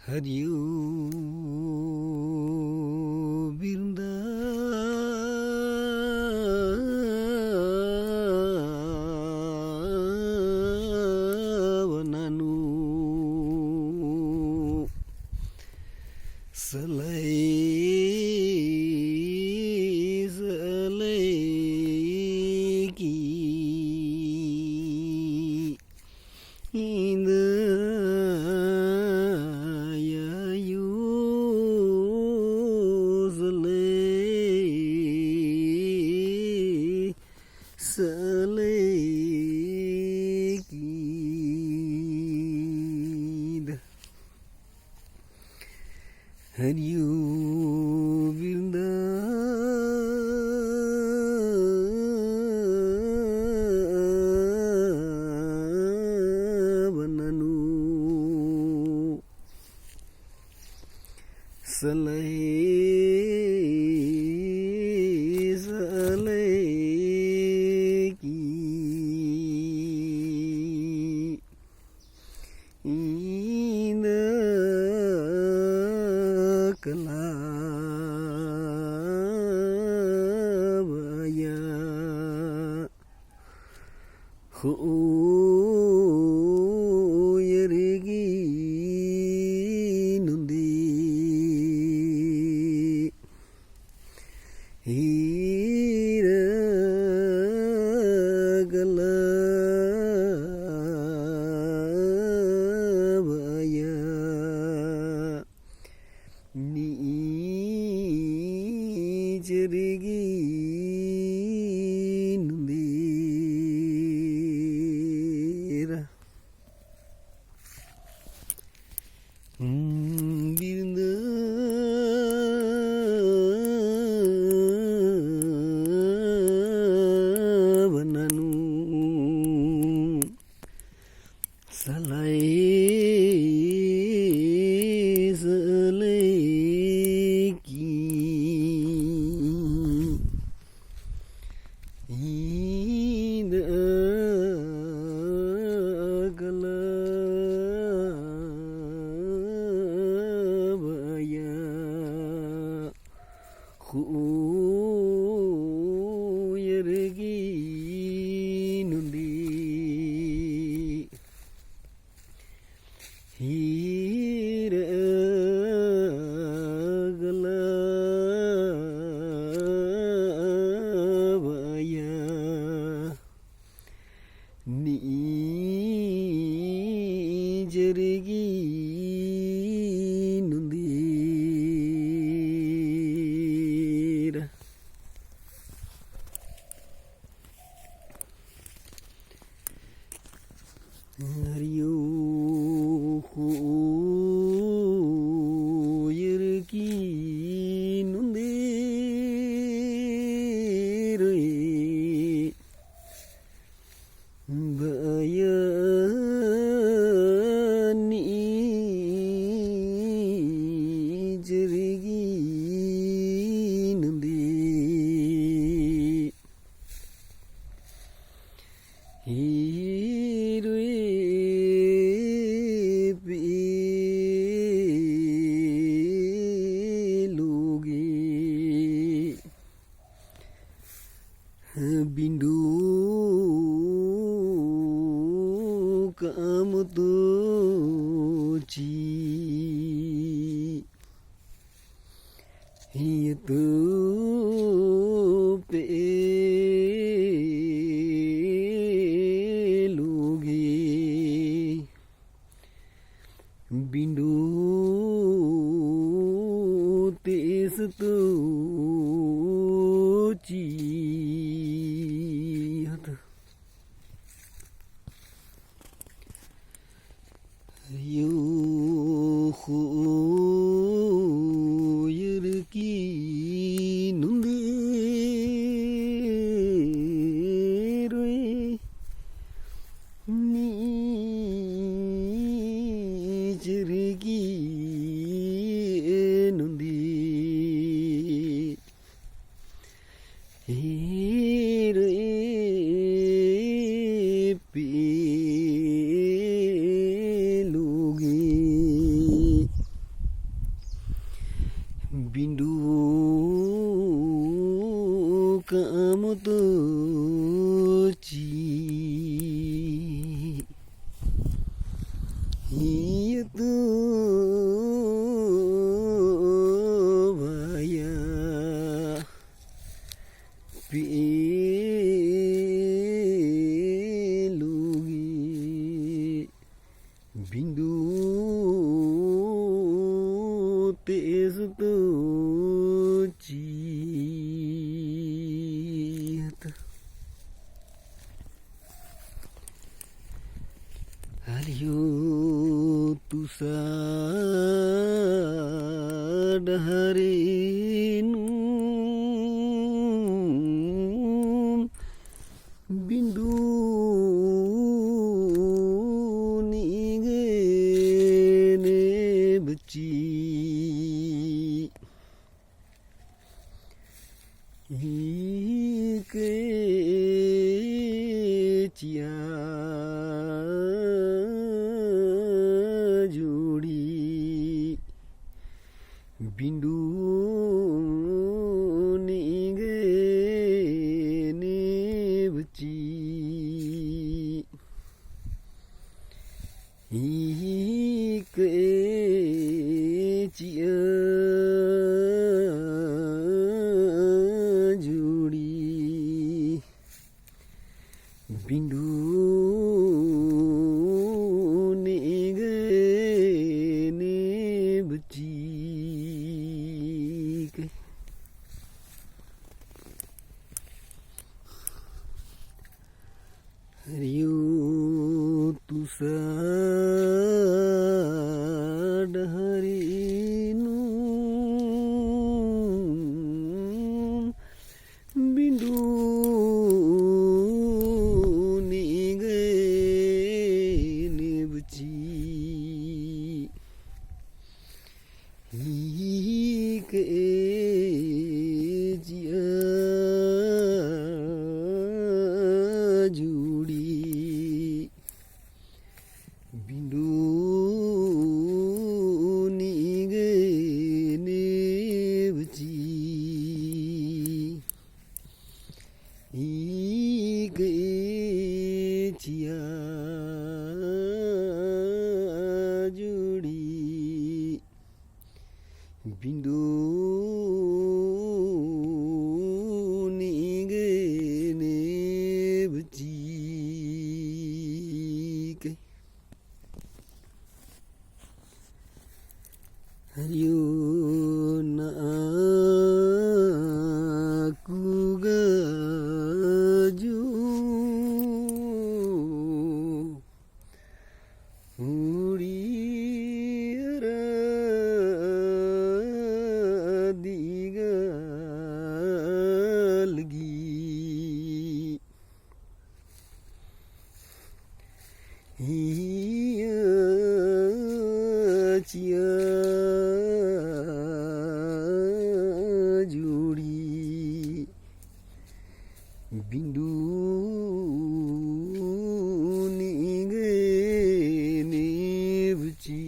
Hariyo Vrindavananu salai ki indayayu salai ki Hariyo Vrindavananu salai ki Kalabaya Yerigi Nundi Hira Galabaya Ni Jerigi Nundira Vrindavananu salai ki Galabaya Yerigi Nundi Hira Galabaya Ni Jerigi Nundira Hariyo Yerigi Nundira Bayani Jerigi Nundi Hirwe Pelugi Bindu Kamutuci Itu Pelugi Bindu Testuci Yuhu Yergi kamu tuh ci itu bahaya pilugi bindu tes tuh ci Hariyo tu sadharinum bindu nigene beci ike cia bindu nigene beci ike cia juri bindu nigene beci Hariyo tu sadharinum bindu nigene beci ike cia juri bindu nigene beci ike cia juri bindu nigene beci Hariyo na aku gaju Uriara digalgi Iya cia juri bindu nigene beci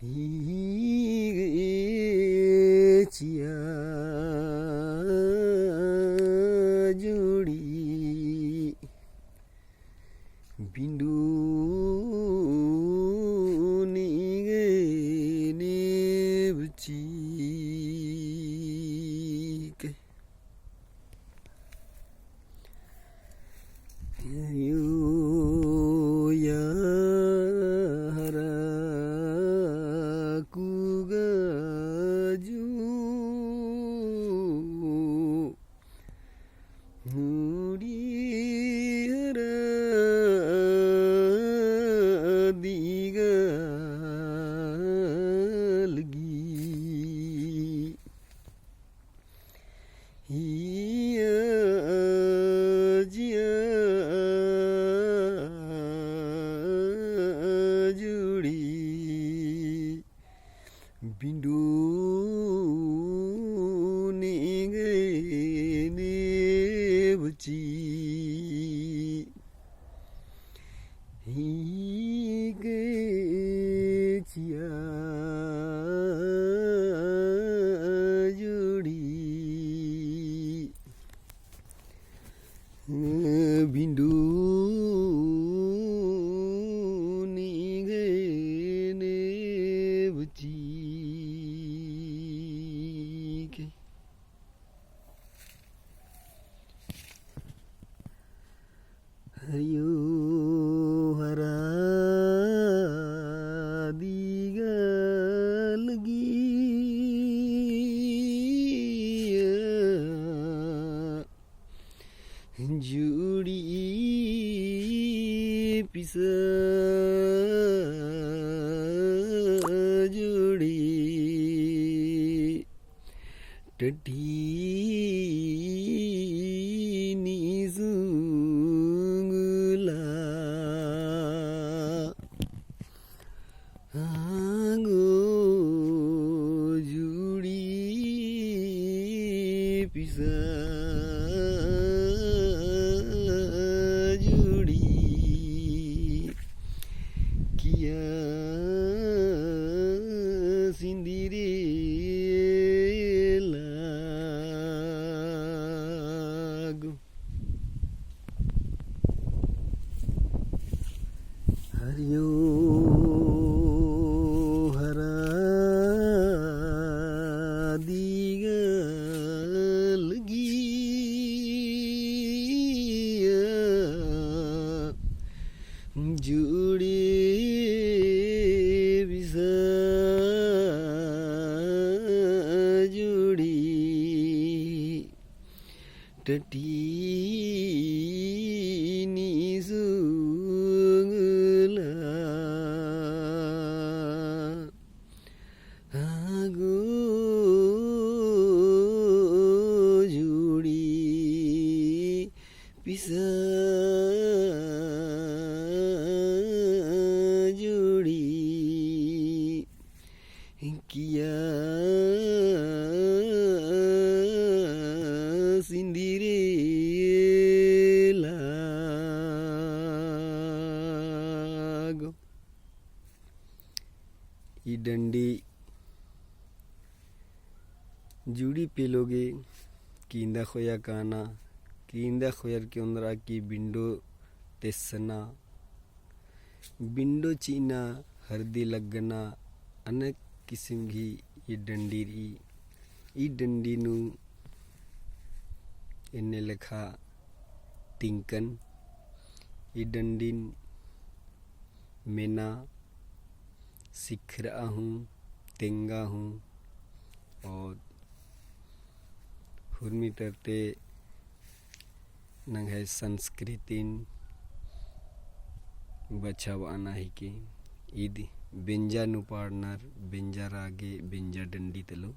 ike cia juri bindu nigene beci Ayo ya haraku gaju Uriara digalgi Iya cia juri bindu nigene beci ike cia juri पिसा जुड़ी टटी निजुंगला आगो जुड़ी पिसा किया सिंदरेला हरियो हरा दीगल गिया जुड़े बिसा जुड़ी टटी निजुंगला आगो जुड़ी पिसा जुड़ी किया सिंदरेला ई डंडी जुड़ी पेलोगे कींदा खोया काना कींदा खोयर के उंदरा की बिंडो तेसना बिंडो चीना हरदी लगना अनेक किस्म की ये डंडी री ई डंडी नु इन्ने लिखा तिंकन ई डंडीन मेना सीख रहा हूँ तेंगा हूँ और हुर्मी तरते नंग है संस्कृतिन बचाव आना ही के ईद बेंजा नु पाड़नार बेंजा रागे बेंजा डंडी तलो